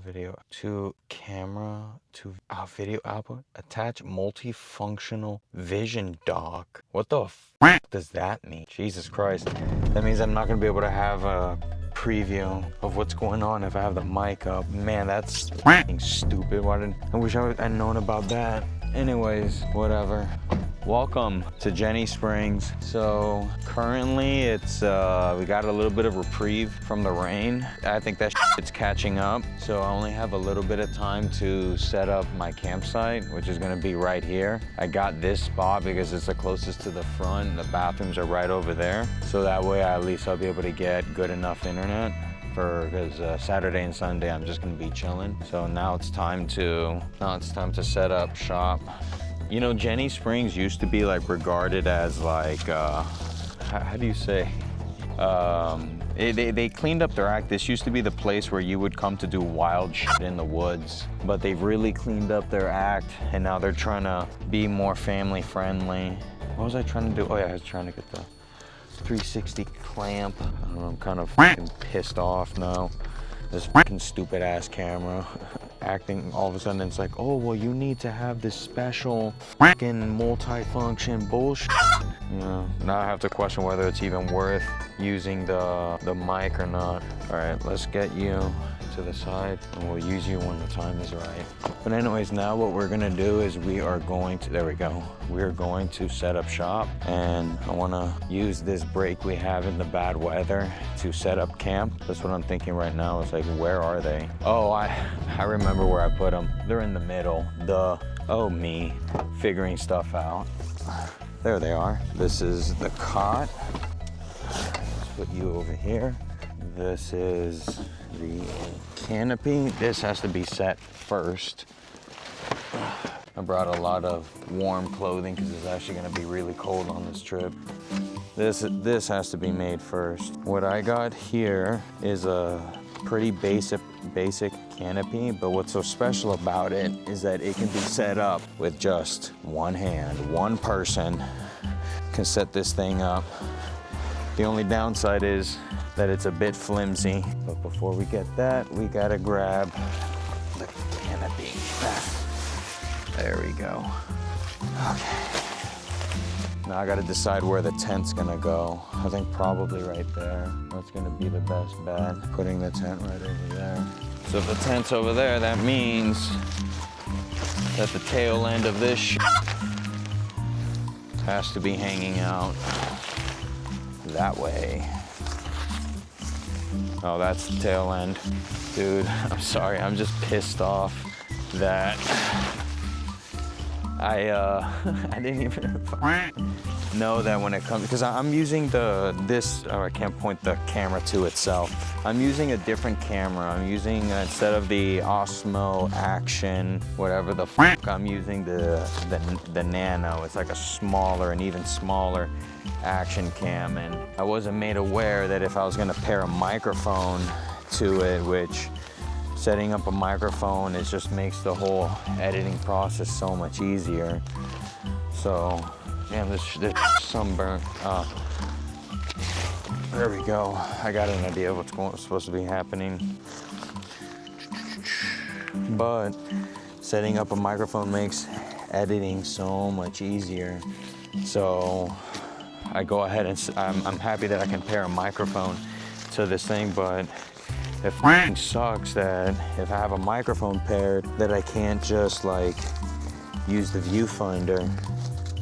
video to camera to video output. Attach multifunctional vision dock. What the f does that mean? Jesus Christ. That means I'm not gonna be able to have a preview of what's going on if I have the mic up. Man, that's f***ing stupid. I wish I'd known about that. Anyways, whatever. Welcome to Ginnie Springs. So currently it's we got a little bit of reprieve from the rain. I think that it's catching up. So I only have a little bit of time to set up my campsite, which is gonna be right here. I got this spot because it's the closest to the front. The bathrooms are right over there. So that way at least I'll be able to get good enough internet because Saturday and Sunday I'm just gonna be chilling. So now it's time to set up shop. You know, Ginnie Springs used to be like regarded as like, how do you say? They cleaned up their act. This used to be the place where you would come to do wild shit in the woods, but they've really cleaned up their act and now they're trying to be more family friendly. What was I trying to do? Oh yeah, I was trying to get the 360 clamp. I don't know, I'm kind of fucking pissed off now. This fucking stupid ass camera acting all of a sudden it's like, oh well, you need to have this special fucking multi-function bullshit. You know, now I have to question whether it's even worth using the mic or not. All right, let's get you to the side and we'll use you when the time is right. But anyways, now what we're gonna do is we are going to set up shop, and I wanna use this break we have in the bad weather to set up camp. That's what I'm thinking right now. It's like, where are they? Oh, I remember where I put them. They're in the middle. Oh me, figuring stuff out. There they are. This is the cot. Let's put you over here. This is the canopy. This has to be set first. I brought a lot of warm clothing because it's actually going to be really cold on this trip. This has to be made first. What I got here is a pretty basic canopy, but what's so special about it is that it can be set up with just one hand. One person can set this thing up. The only downside is that it's a bit flimsy. But before we get that, we gotta grab the canopy. There we go. Okay. Now I gotta decide where the tent's gonna go. I think probably right there. That's gonna be the best bet. Putting the tent right over there. So if the tent's over there, that means that the tail end of this shit has to be hanging out that way. Oh, that's the tail end. Dude, I'm sorry, I'm just pissed off that I didn't even know that when it comes, because I'm using I can't point the camera to itself. I'm using a different camera. I'm using, instead of the Osmo Action, whatever the fuck, I'm using the Nano. It's like a smaller, an even smaller action cam, and I wasn't made aware that if I was gonna pair a microphone to it, which setting up a microphone, it just makes the whole editing process so much easier. So, damn, this sunburn. There we go. I got an idea of what's supposed to be happening. But setting up a microphone makes editing so much easier. So I go ahead and I'm happy that I can pair a microphone to this thing, but it f***ing sucks that if I have a microphone paired, that I can't just like use the viewfinder.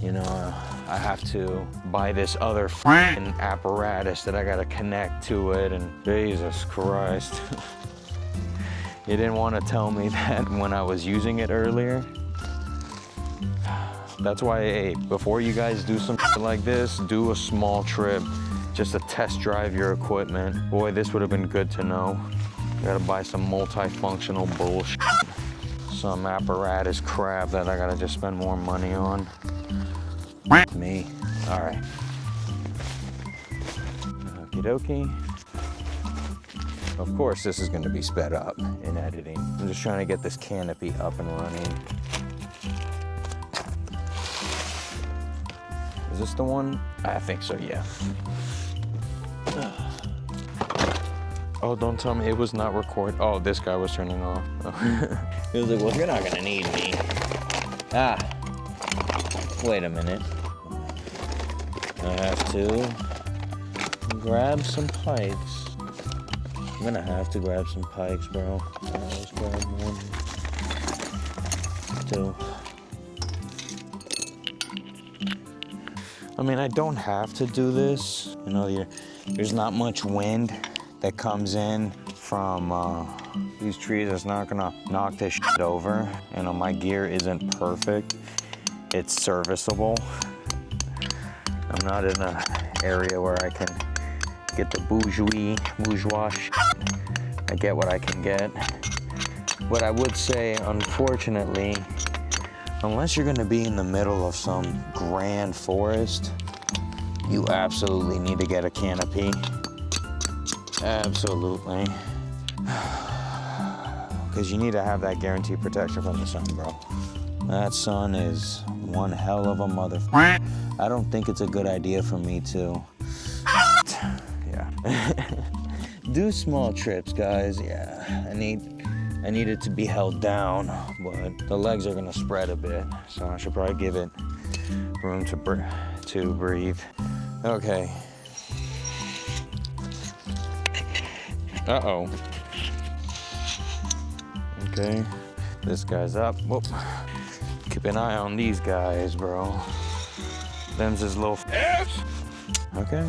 You know, I have to buy this other f***ing apparatus that I gotta connect to it, and Jesus Christ. You didn't want to tell me that when I was using it earlier. That's why, hey, before you guys do some shit like this, do a small trip just to test drive your equipment. Boy, this would have been good to know. Gotta buy some multifunctional bullshit. Some apparatus crap that I gotta just spend more money on. Me. All right. Okie dokie. Of course, this is gonna be sped up in editing. I'm just trying to get this canopy up and running. Is this the one? I think so, yeah. Oh, don't tell me it was not record. Oh, this guy was turning off. He was like, well, you're not gonna need me. Ah, wait a minute. I have to grab some pikes. I'm gonna have to grab some pikes, bro. Let's grab 1, 2. I mean, I don't have to do this. You know, there's not much wind that comes in from these trees. It's not gonna knock this shit over. You know, my gear isn't perfect. It's serviceable. I'm not in an area where I can get the bourgeois shit. I get what I can get. But I would say, unfortunately, unless you're gonna be in the middle of some grand forest, you absolutely need to get a canopy. Absolutely. Because you need to have that guaranteed protection from the sun, bro. That sun is one hell of a motherfucker. I don't think it's a good idea for me to, do small trips, guys. Yeah, I need it to be held down, but the legs are gonna spread a bit, so I should probably give it room to breathe. Okay. Uh-oh. Okay, this guy's up. Whoop. Keep an eye on these guys, bro. Them's his little f***s. Okay.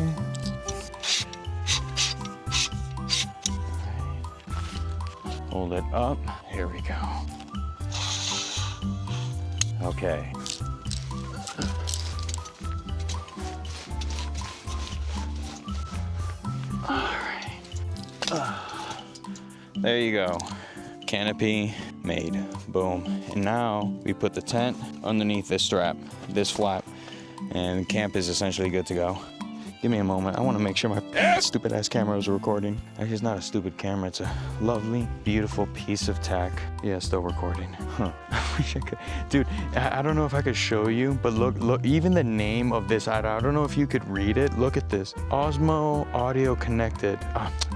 Hold it up. Here we go. Okay. All right. There you go. Canopy made. Boom. And now we put the tent underneath this strap, this flap, and camp is essentially good to go. Give me a moment. I want to make sure my stupid ass camera is recording. Actually, it's not a stupid camera. It's a lovely, beautiful piece of tech. Yeah, still recording. Huh. I wish I could. Dude, I don't know if I could show you, but look, even the name of this, I don't know if you could read it. Look at this. Osmo audio connected.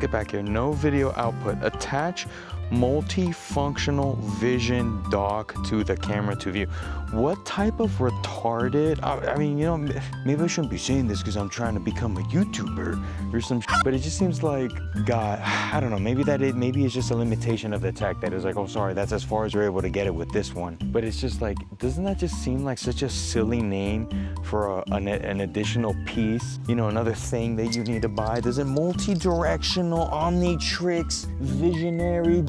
Get back here. No video output. Attach multifunctional vision dock to the camera to view. What type of retarded, I mean, you know, maybe I shouldn't be saying this because I'm trying to become a YouTuber or some shit, but it just seems like, God, I don't know, maybe it's just a limitation of the tech that is like, oh, sorry, that's as far as we're able to get it with this one. But it's just like, doesn't that just seem like such a silly name for an additional piece? You know, another thing that you need to buy. Does it multi-directional, omnitrix, visionary?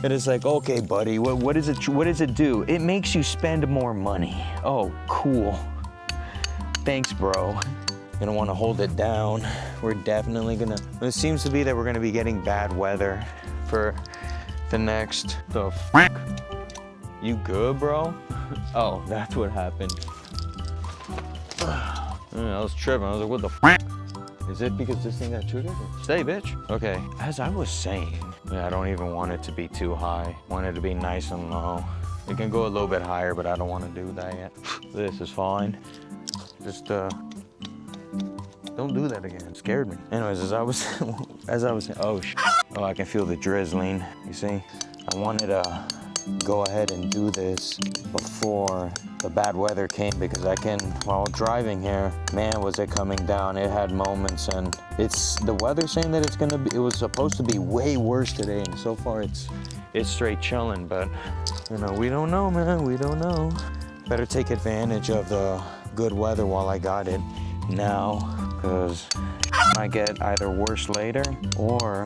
And it's like, okay, buddy, what does it do? It makes you spend more money. Oh, cool. Thanks, bro. Gonna want to hold it down. We're definitely gonna. It seems to be that we're gonna be getting bad weather for the next. The f***? You good, bro? Oh, that's what happened. I was tripping. I was like, what the f***? Is it because this thing got triggered? Stay, bitch. Okay, as I was saying, I don't even want it to be too high. I want it to be nice and low. It can go a little bit higher, but I don't want to do that yet. This is fine. Just, don't do that again. It scared me. Anyways, as I was saying, oh, oh, I can feel the drizzling. You see? I wanted to go ahead and do this before the bad weather came, because while driving here, man, was it coming down. It had moments, and the weather saying that it was supposed to be way worse today, and so far it's straight chilling, but you know, we don't know, man, we don't know. Better take advantage of the good weather while I got it now, because might get either worse later, or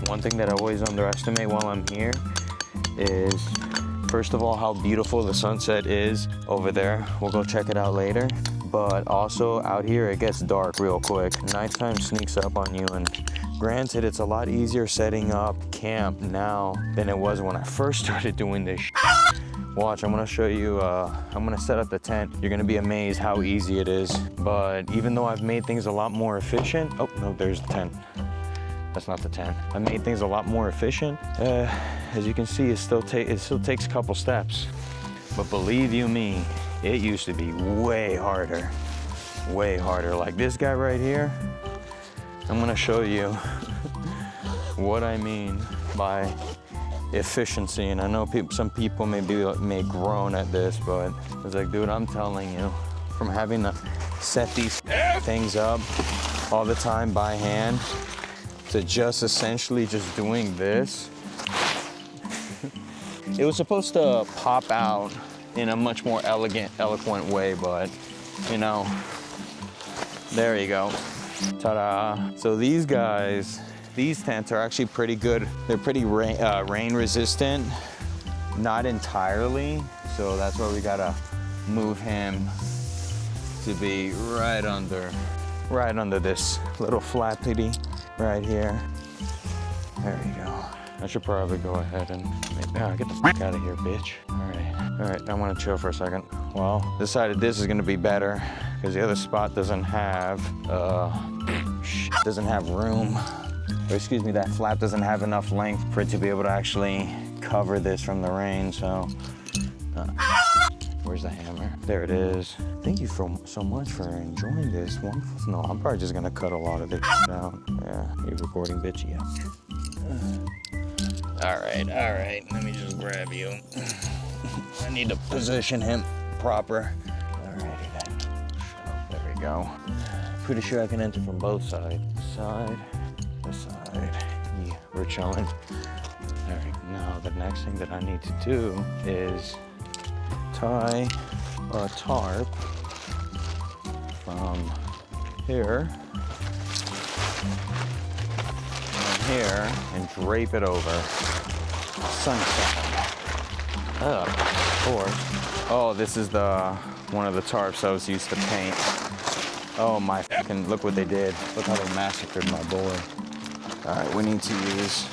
one thing that I always underestimate while I'm here is, first of all, how beautiful the sunset is over there. We'll go check it out later. But also out here, it gets dark real quick. Nighttime sneaks up on you, and granted, it's a lot easier setting up camp now than it was when I first started doing this shit. Watch, I'm gonna show you, I'm gonna set up the tent. You're gonna be amazed how easy it is. But even though I've made things a lot more efficient, oh no, there's the tent. That's not the tent. I made things a lot more efficient. As you can see, it still takes a couple steps. But believe you me, it used to be way harder. Way harder. Like this guy right here, I'm gonna show you. what I mean by efficiency. And I know some people may groan at this, but it's like, dude, I'm telling you, from having to set these things up all the time by hand to just essentially just doing this. It was supposed to pop out in a much more eloquent way, but you know, there you go. Ta-da. So these guys, these tents are actually pretty good. They're pretty rain resistant, not entirely. So that's why we gotta move him to be right under this little flappity right here. There you go. I should probably go ahead and get the fuck out of here, bitch. All right, I wanna chill for a second. Well, decided this is gonna be better because the other spot doesn't have room. Or excuse me, that flap doesn't have enough length for it to be able to actually cover this from the rain, so. Where's the hammer? There it is. Thank you so much for enjoying this one. No, I'm probably just gonna cut a lot of it out. Yeah, you recording, bitch? Yeah. All right, let me just grab you. I need to position him proper. Alrighty then. There we go. Pretty sure I can enter from both sides. Side to side. Yeah, we're chilling. All right, now the next thing that I need to do is tie a tarp from here and here and drape it over. Sunset. Of course. Oh, this is one of the tarps I was used to paint. Oh my fucking, look what they did. Look how they massacred my boy. All right, we need to use,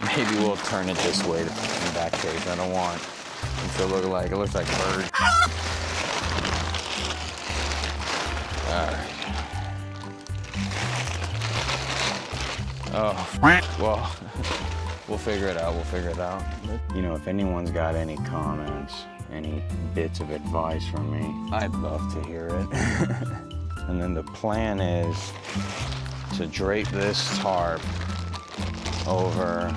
maybe we'll turn it this way in that case. I don't want it to look like, it looks like bird. All right. Oh, well, we'll figure it out, You know, if anyone's got any comments, any bits of advice from me, I'd love to hear it. And then the plan is to drape this tarp over.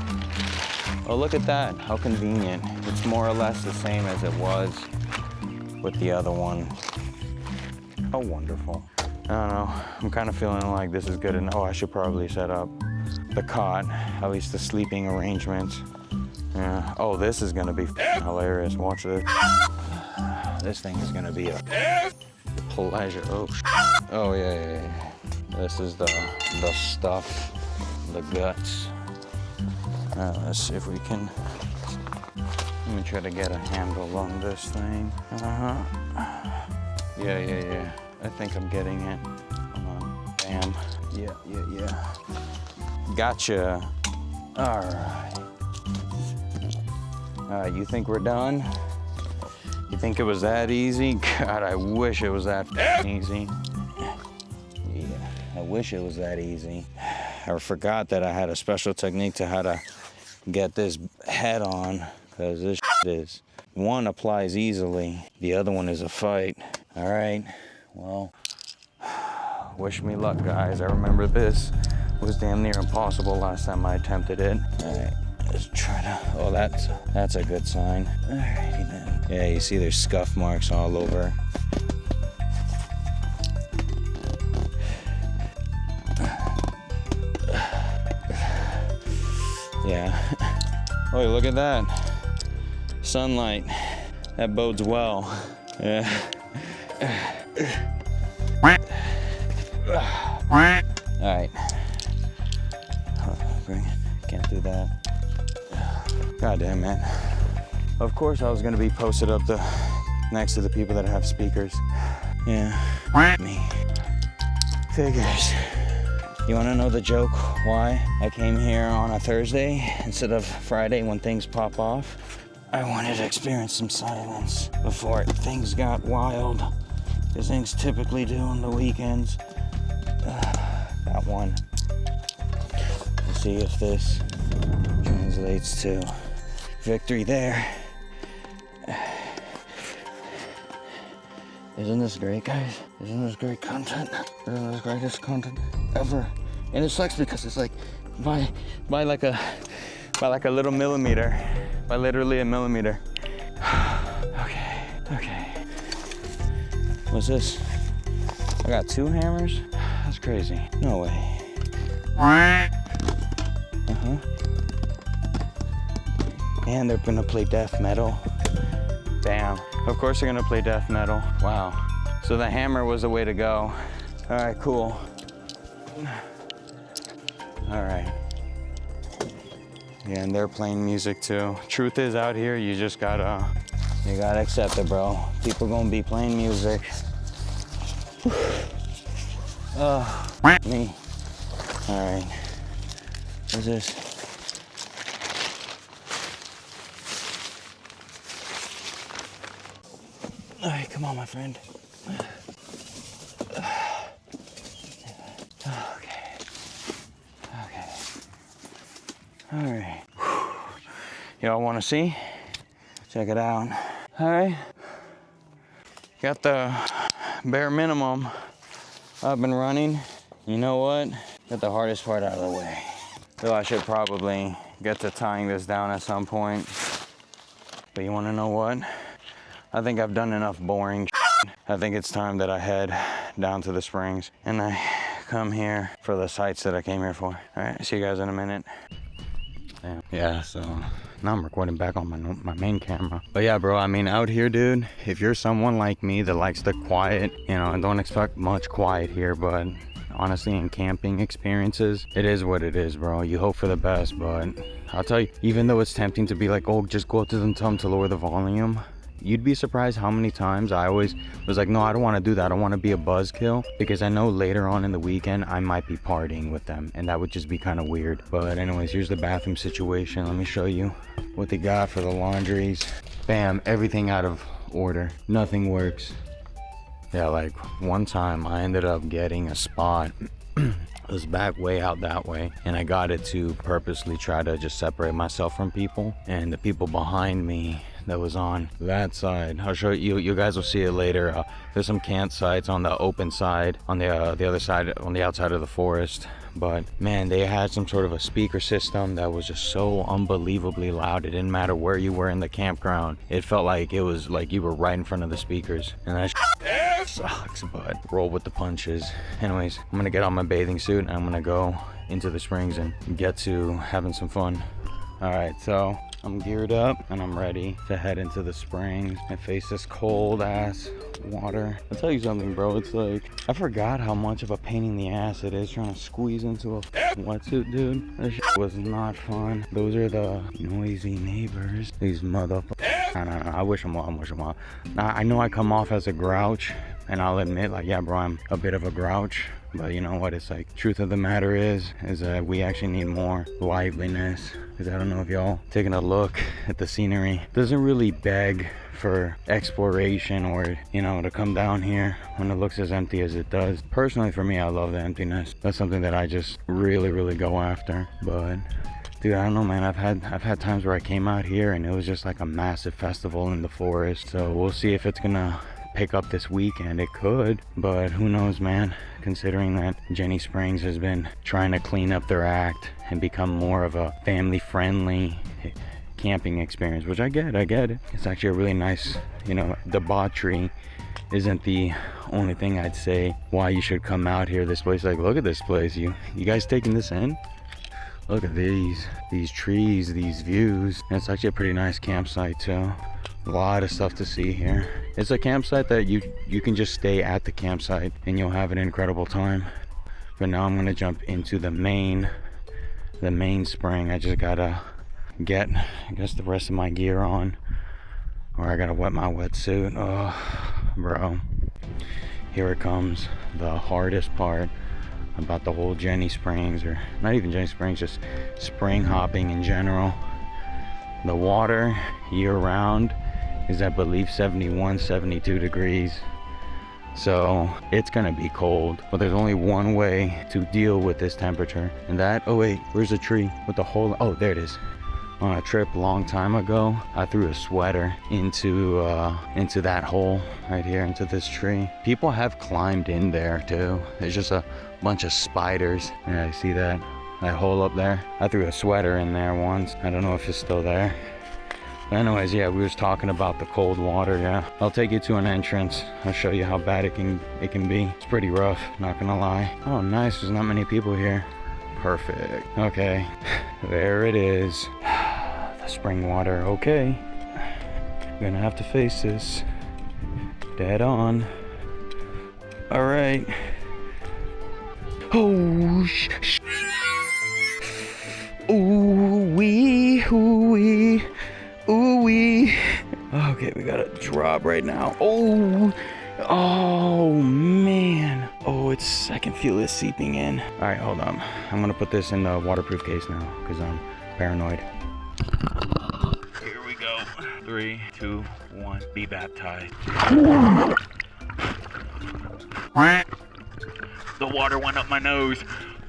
Oh, look at that, how convenient. It's more or less the same as it was with the other one. How wonderful. I don't know, I'm kind of feeling like this is good enough. Oh, I should probably set up the cot, at least the sleeping arrangements. Yeah. Oh, this is gonna be hilarious. Watch this. This thing is gonna be a pleasure. Oh yeah. This is the stuff, the guts. Let's see if we can. Let me try to get a handle on this thing. Yeah. I think I'm getting it. Come on. Bam. Yeah. Gotcha. All right, you think we're done? You think it was that easy? God, I wish it was that easy. Yeah, I wish it was that easy. I forgot that I had a special technique to how to get this head on, because this is, one applies easily, the other one is a fight. All right, well, wish me luck, guys. I remember this was damn near impossible last time I attempted it. All right, let's try to, oh, that's a good sign. All righty then. Yeah, you see there's scuff marks all over. Yeah. Oh, look at that. Sunlight. That bodes well. Yeah. All right. Can't do that. God damn, man. Of course I was gonna be posted up next to the people that have speakers. Yeah. Me. Figures. You wanna know the joke why I came here on a Thursday instead of Friday when things pop off? I wanted to experience some silence before things got wild, as things typically do on the weekends. Got one. We'll see if this translates to victory there. Isn't this great, guys? Isn't this great content? Isn't this greatest content ever? And it sucks because it's like by like a little millimeter, by literally a millimeter. Okay. What's this? I got 2 hammers? That's crazy. No way. And they're gonna play death metal. Damn. Of course they're gonna play death metal. Wow. So the hammer was the way to go. All right, cool. All right. Yeah, and they're playing music too. Truth is, out here, you gotta accept it, bro. People gonna be playing music. Me. All right. What's this? All right, come on, my friend. Okay. All right. Y'all want to see? Check it out. All right. Got the bare minimum up and running. You know what? Got the hardest part out of the way. Though I should probably get to tying this down at some point. But you want to know what? I think I've done enough boring shit. I think it's time that I head down to the springs and I come here for the sights that I came here for. All right, see you guys in a minute. Damn. Yeah, so now I'm recording back on my main camera. But yeah, bro, I mean, out here, dude, if you're someone like me that likes the quiet, you know, and don't expect much quiet here, but honestly, in camping experiences, it is what it is, bro. You hope for the best, but I'll tell you, even though it's tempting to be like, oh, just go up to them and tell them to lower the volume, you'd be surprised how many times I always was like, no, I don't want to do that. I don't want to be a buzzkill, because I know later on in the weekend I might be partying with them, and that would just be kind of weird. But anyways, here's the bathroom situation. Let me show you what they got for the laundries. Bam, everything out of order. Nothing works. Yeah, like one time I ended up getting a spot. It was back way out that way, and I got it to purposely try to just separate myself from people, and the people behind me that was on that side, I'll show you, you guys will see it later. There's some campsites on the open side, on the other side, on the outside of the forest. But man, they had some sort of a speaker system that was just so unbelievably loud. It didn't matter where you were in the campground, it felt like it was like you were right in front of the speakers, and that sucks, but roll with the punches. Anyways, I'm gonna get on my bathing suit and I'm gonna go into the springs and get to having some fun. All right, so I'm geared up and I'm ready to head into the springs and face this cold ass water. I'll tell you something, bro. It's like, I forgot how much of a pain in the ass it is trying to squeeze into a wetsuit, dude. This shit was not fun. Those are the noisy neighbors. These motherfuckers. I don't know. I wish them well. Now, I know I come off as a grouch, and I'll admit, like, yeah, bro, I'm a bit of a grouch. But you know what, it's like, truth of the matter is that we actually need more liveliness. Because I don't know if y'all taking a look at the scenery, it doesn't really beg for exploration or, you know, to come down here when it looks as empty as it does. Personally, for me, I love the emptiness. That's something that I just really go after. But dude, I don't know, man. I've had times where I came out here and it was just like a massive festival in the forest. So we'll see if it's gonna pick up this weekend. It could, but who knows, man, considering that Ginnie Springs has been trying to clean up their act and become more of a family friendly camping experience, which I get it. It's actually a really nice, you know, debauchery isn't the only thing I'd say why you should come out here. This place, like, look at this place. You guys taking this in? Look at these trees, these views. And it's actually a pretty nice campsite too. A lot of stuff to see here. It's a campsite that you can just stay at the campsite and you'll have an incredible time. But now I'm gonna jump into the main spring. I just gotta get, I guess, the rest of my gear on, or I gotta wet my wetsuit. Oh, bro. Here it comes, the hardest part about the whole Ginnie Springs, or not even Ginnie Springs, just spring hopping in general. The water year round is, I believe, 71, 72 degrees. So it's gonna be cold, but there's only one way to deal with this temperature, and that, oh wait, where's the tree with the hole? Oh, there it is. on a trip a long time ago, I threw a sweater into that hole right here, into this tree. People have climbed in there too. There's just a bunch of spiders. Yeah, you see that hole up there? I threw a sweater in there once. I don't know if it's still there. But anyways, yeah, we was talking about the cold water. Yeah, I'll take you to an entrance. I'll show you how bad it can be. It's pretty rough, not gonna lie. Oh, nice. There's not many people here. Perfect. Okay, there it is. The spring water. Okay, we're gonna have to face this dead on. All right. Oh, ooh wee, ooh wee, ooh wee. Okay, we gotta drop right now. Oh man. Oh, I can feel it seeping in. All right, hold on. I'm gonna put this in the waterproof case now because I'm paranoid. Here we go. 3, 2, 1. Be baptized. The water went up my nose.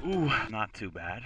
Ooh, not too bad.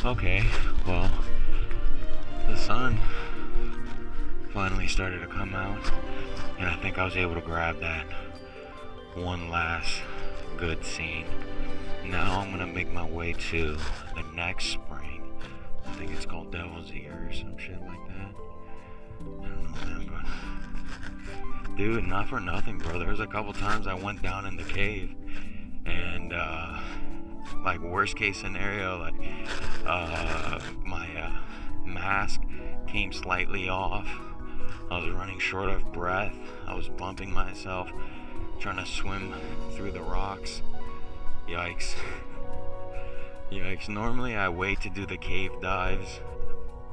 Okay, well, the sun finally started to come out, and I think I was able to grab that one last good scene. Now I'm gonna make my way to the next spring. I think it's called Devil's Ear or some shit like that. I don't know, man, but dude, not for nothing, bro. There was a couple times I went down in the cave, and like worst case scenario, like my mask came slightly off. I was running short of breath. I was bumping myself trying to swim through the rocks. Yikes. Yikes. Normally I wait to do the cave dives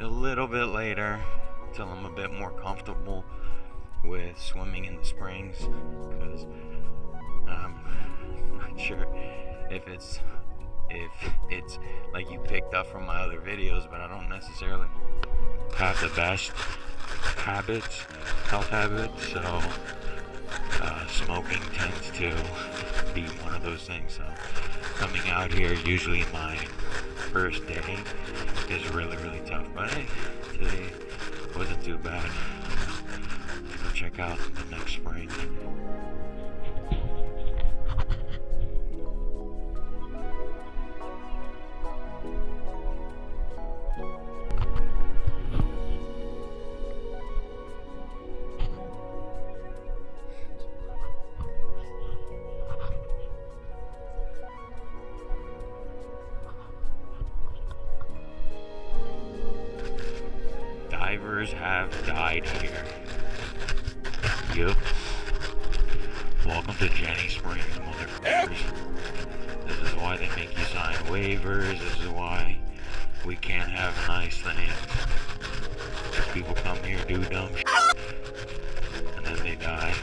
a little bit later till I'm a bit more comfortable with swimming in the springs, because I'm not sure if it's like you picked up from my other videos, but I don't necessarily have the best health habits, so smoking tends to be one of those things. So coming out here, usually my first day, is really, really tough. But hey, today Wasn't too bad. Let's go check out the next spring. Divers have died here. Yup. Welcome to Ginnie Springs, motherfuckers. This is why they make you sign waivers. This is why we can't have nice things. Because people come here, do dumb shit, and then they die.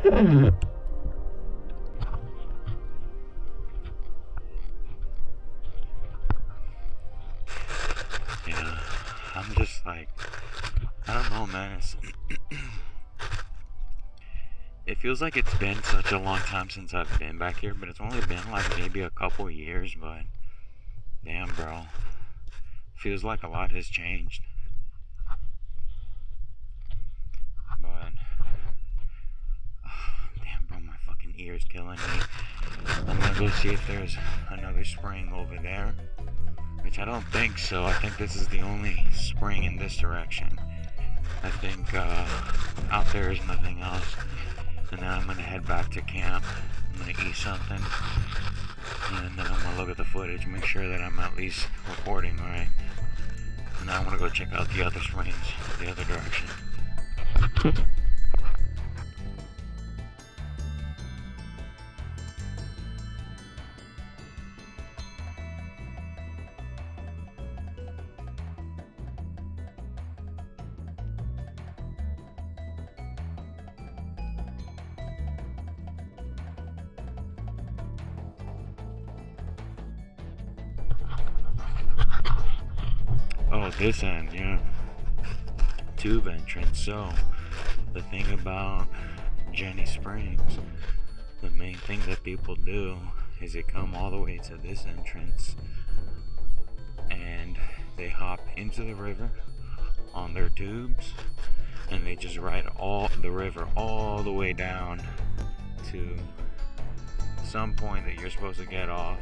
Yeah, I'm just like, I don't know, man. It feels like it's been such a long time since I've been back here, but it's only been like maybe a couple years, but damn, bro. Feels like a lot has changed. But, oh, damn, bro, my fucking ear's killing me. I'm gonna go see if there's another spring over there, which I don't think so. I think this is the only spring in this direction. I think out there is nothing else. And then I'm gonna head back to camp. I'm gonna eat something. And then I'm gonna look at the footage, make sure that I'm at least recording right. And then I wanna go check out the other springs, the other direction. Oh, this end, yeah. Tube entrance. So, the thing about Ginnie Springs, the main thing that people do is they come all the way to this entrance and they hop into the river on their tubes and they just ride all the river all the way down to some point that you're supposed to get off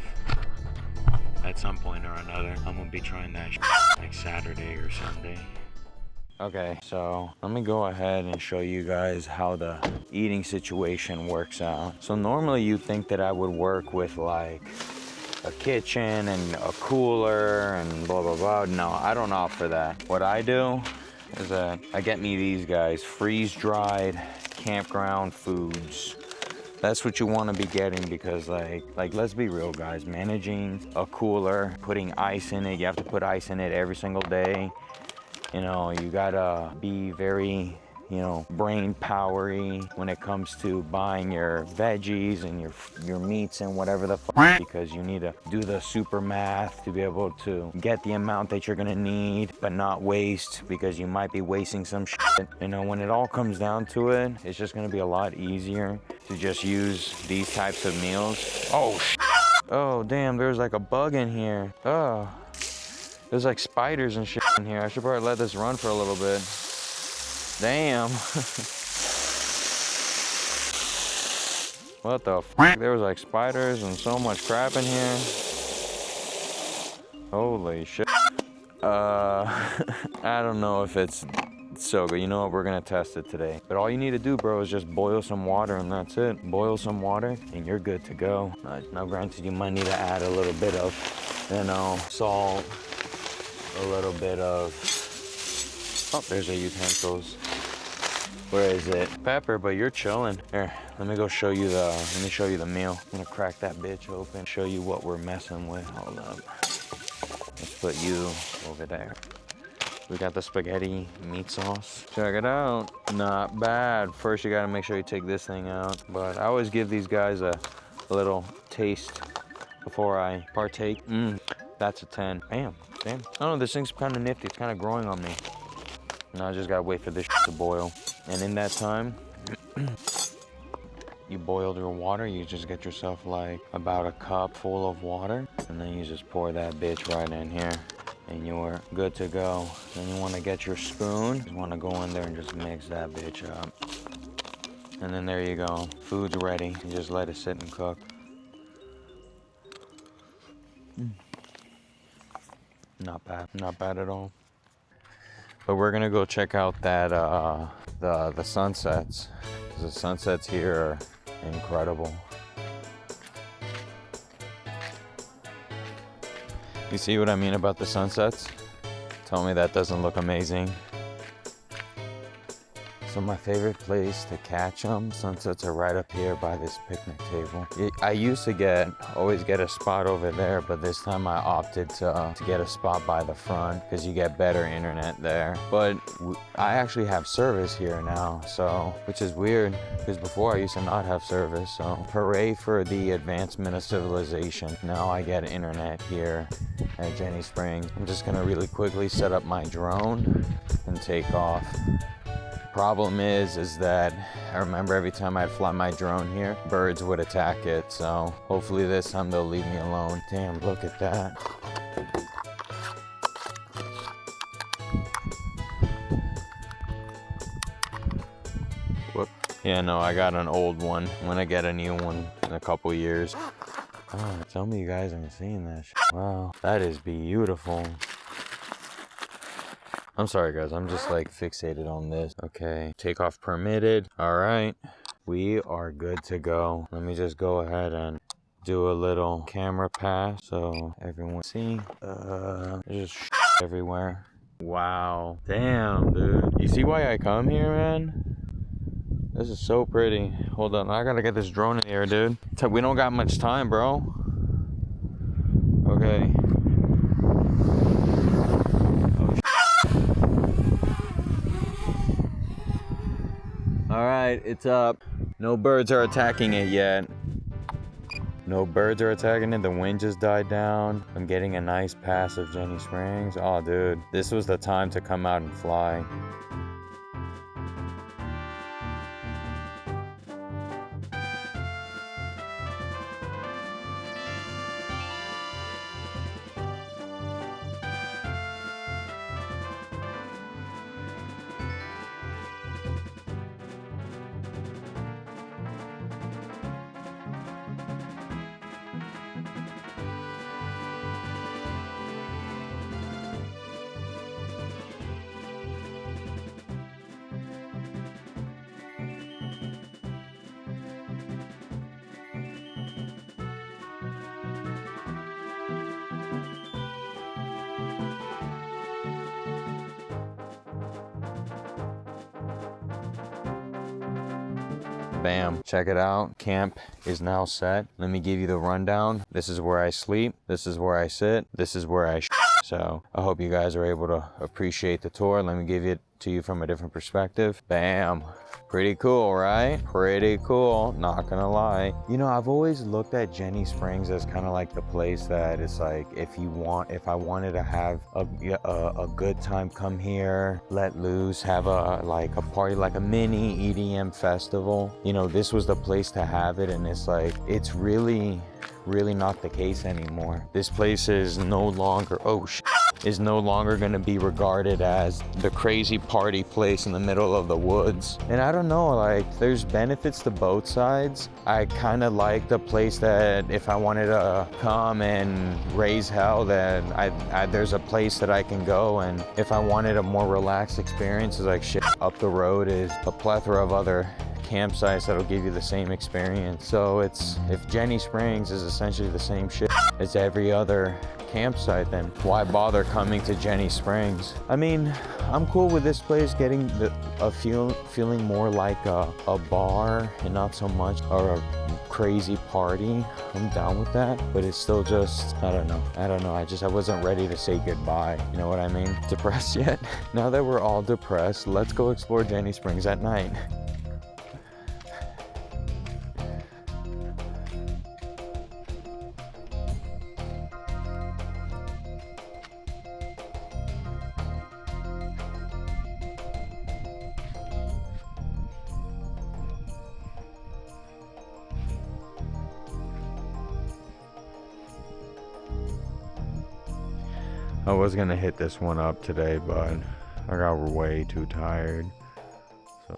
at some point or another. I'm gonna be trying that like Saturday or Sunday. Okay, so let me go ahead and show you guys how the eating situation works out. So normally you think that I would work with like a kitchen and a cooler and blah blah blah. No, I don't offer that. What I do is that I get me these guys, freeze-dried campground foods. That's what you want to be getting because like let's be real, guys, managing a cooler, putting ice in it, you have to put ice in it every single day. You know, you gotta be very, you know, brain powery when it comes to buying your veggies and your meats and whatever the fuck, because you need to do the super math to be able to get the amount that you're gonna need but not waste, because you might be wasting some shit. You know, when it all comes down to it, it's just gonna be a lot easier to just use these types of meals. Oh shit. Oh damn, there's like a bug in here. Oh, there's like spiders and shit in here. I should probably let this run for a little bit. Damn. What the f? There was like spiders and so much crap in here. Holy shit. I don't know if it's so good. You know what? We're gonna test it today. But all you need to do, bro, is just boil some water and that's it. Boil some water and you're good to go. Now granted, you might need to add a little bit of, you know, salt, a little bit of, oh, there's our utensils. Where is it? Pepper, but you're chilling. Here, let me show you the meal. I'm gonna crack that bitch open, show you what we're messing with. Hold up. Let's put you over there. We got the spaghetti meat sauce. Check it out. Not bad. First, you gotta make sure you take this thing out. But I always give these guys a little taste before I partake. That's a 10. Bam. Damn. I don't know, this thing's kind of nifty. It's kind of growing on me. Now I just gotta wait for this to boil. And in that time, you boiled your water. You just get yourself like about a cup full of water. And then you just pour that bitch right in here. And you're good to go. Then you wanna get your spoon. You just wanna go in there and just mix that bitch up. And then there you go. Food's ready. You just let it sit and cook. Not bad. Not bad at all. But we're gonna go check out that the sunsets. The sunsets here are incredible. You see what I mean about the sunsets? Tell me that doesn't look amazing. So my favorite place to catch them, sunsets are right up here by this picnic table. I used to always get a spot over there, but this time I opted to get a spot by the front because you get better internet there. But I actually have service here now, so, which is weird because before I used to not have service. So hooray for the advancement of civilization. Now I get internet here at Ginnie Springs. I'm just gonna really quickly set up my drone and take off. Problem is that I remember every time I'd fly my drone here, birds would attack it. So hopefully this time they'll leave me alone. Damn, look at that. Whoop. Yeah, no, I got an old one. I'm gonna get a new one in a couple years. Oh, tell me you guys aren't seeing that shit. Wow, that is beautiful. I'm sorry guys, I'm just like fixated on this. Okay, takeoff permitted. All right, we are good to go. Let me just go ahead and do a little camera pass so everyone see. There's just everywhere. Wow, damn dude. You see why I come here, man? This is so pretty. Hold on, I gotta get this drone in here, dude. We don't got much time, bro. Okay. All right, it's up. No birds are attacking it yet. No birds are attacking it. The wind just died down. I'm getting a nice pass of Ginnie Springs. Oh, dude, this was the time to come out and fly. Bam, check it out. Camp is now set. Let me give you the rundown. This is where I sleep. This is where I sit. This is where I So I hope you guys are able to appreciate the tour. Let me give it to you from a different perspective. Bam. Pretty cool, right? Pretty cool, not gonna lie. You know, I've always looked at Ginnie Springs as kind of like the place that it's like, if I wanted to have a good time, come here, let loose, have a party, like a mini EDM festival. You know, this was the place to have it, and it's like, it's really not the case anymore. This place is no longer, is no longer going to be regarded as the crazy party place in the middle of the woods. And I don't know, like, there's benefits to both sides. I kind of like the place that if I wanted to come and raise hell, then there's a place that I can go. And if I wanted a more relaxed experience, it's like shit, up the road is a plethora of other campsites that'll give you the same experience. So if Ginnie Springs is essentially the same shit as every other campsite, then why bother coming to Ginnie Springs? I mean, I'm cool with this place getting feeling more like a bar and not so much or a crazy party. I'm down with that, but it's still just, I don't know. I wasn't ready to say goodbye. You know what I mean? Depressed yet? Now that we're all depressed, let's go explore Ginnie Springs at night. I was gonna hit this one up today, but I got way too tired. So.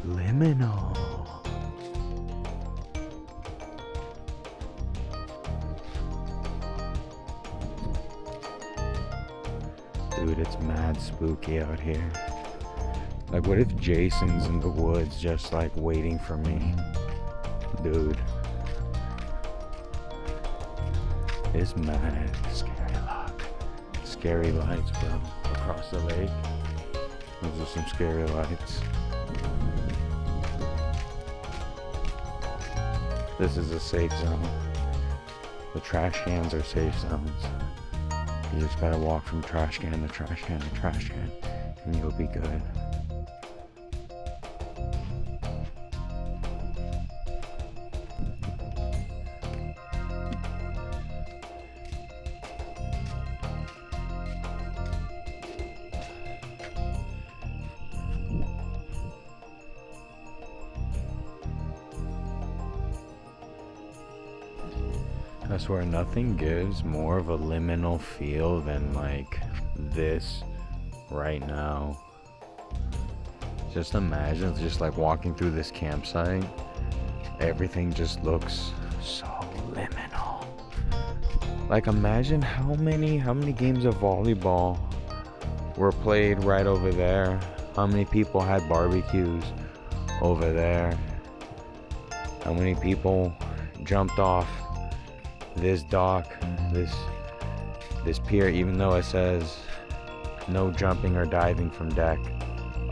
Liminal. Dude, it's mad spooky out here. Like, what if Jason's in the woods just like waiting for me? Dude. It's mad scary look. Scary lights, bro. Across the lake. Those are some scary lights. This is a safe zone. The trash cans are safe zones. You just gotta walk from trash can to trash can to trash can, and you'll be good. I swear nothing gives more of a liminal feel than like this right now. Just imagine just like walking through this campsite. Everything just looks so liminal. Like imagine how many games of volleyball were played right over there. How many people had barbecues over there. How many people jumped off this dock, this pier, even though it says no jumping or diving from deck.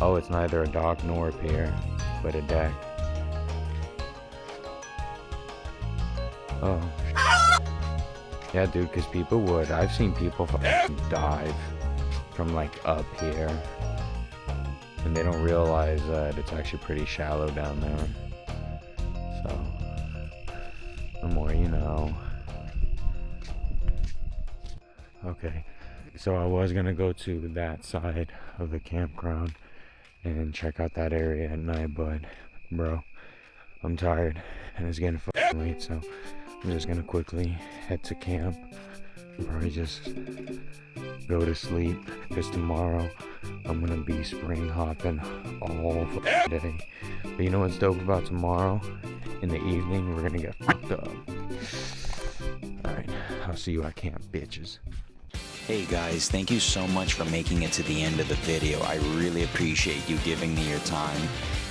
Oh, it's neither a dock nor a pier, but a deck. Oh. Yeah, dude, because people would. I've seen people dive from like up here, and they don't realize that it's actually pretty shallow down there. So, the more you know. Okay, so I was gonna go to that side of the campground and check out that area at night, but bro, I'm tired and it's getting fucking late, so I'm just gonna quickly head to camp and probably just go to sleep, because tomorrow I'm gonna be spring hopping all fucking day. But you know what's dope about tomorrow? In the evening, we're gonna get fucked up. Alright, I'll see you at camp, bitches. Hey guys, thank you so much for making it to the end of the video. I really appreciate you giving me your time.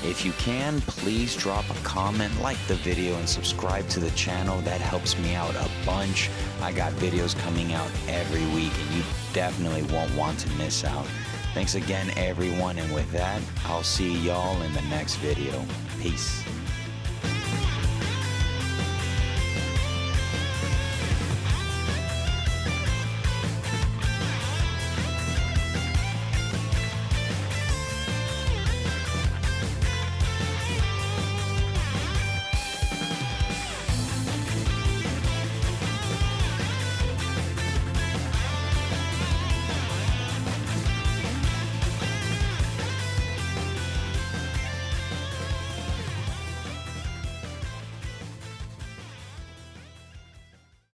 If you can, please drop a comment, like the video, and subscribe to the channel. That helps me out a bunch. I got videos coming out every week, and you definitely won't want to miss out. Thanks again, everyone, and with that, I'll see y'all in the next video. Peace.